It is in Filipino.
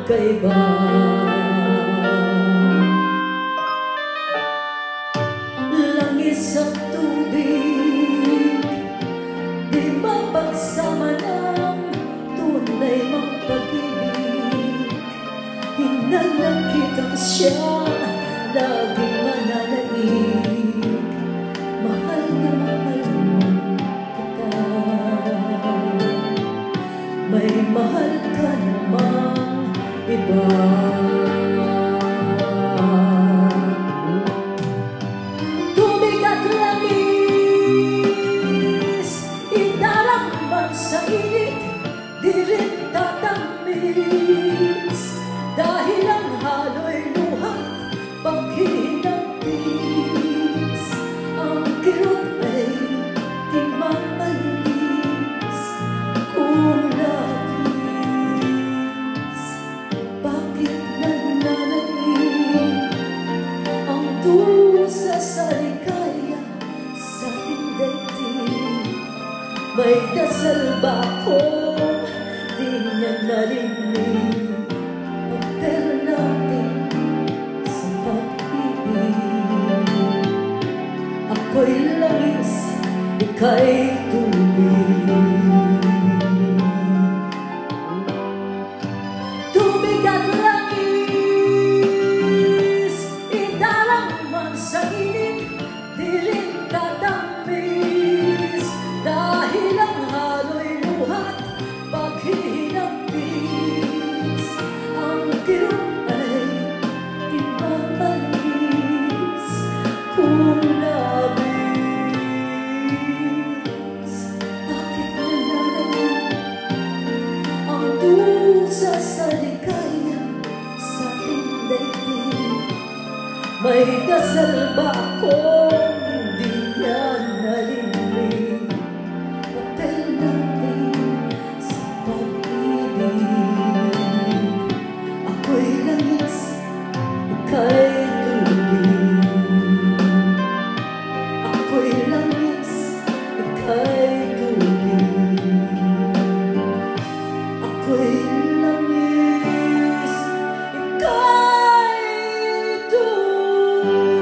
magkaiba. Langis at tubig, di mapagsama ng tunay mong pag-ibig. Hinanakit ang siyang laging mananaig. Mahal na mahal mo kita, may mahal ka namang iba. Tubig at langis, idarang man sa init, di rin tatamis. Dahil ang halo'y luha, paghinapis. Ang kirot ay di mamalis kung labis. Bakit nananaig ang dusa sa ligaya sa ating daigdig? May dasal ba ako di niya narinig? Pagpero natin sa pag-ibig. Ako'y langis, ika'y tubig. Tubig at langis, idarang man sa init, di rin tatamis. Dahil ang halo'y luhat, paghihinapis. Ang kirot ay di mamalis kung labis. Bakit nananaig ang dusa sa ligaya sa ating daigdig? May dasal ba akong hindi niya narinig? Papel natin sa pag-ibig. Ako'y langis, ika'y tubig. Ako'y langis, ika'y tubig. Ako'y langis, ika'y tubig.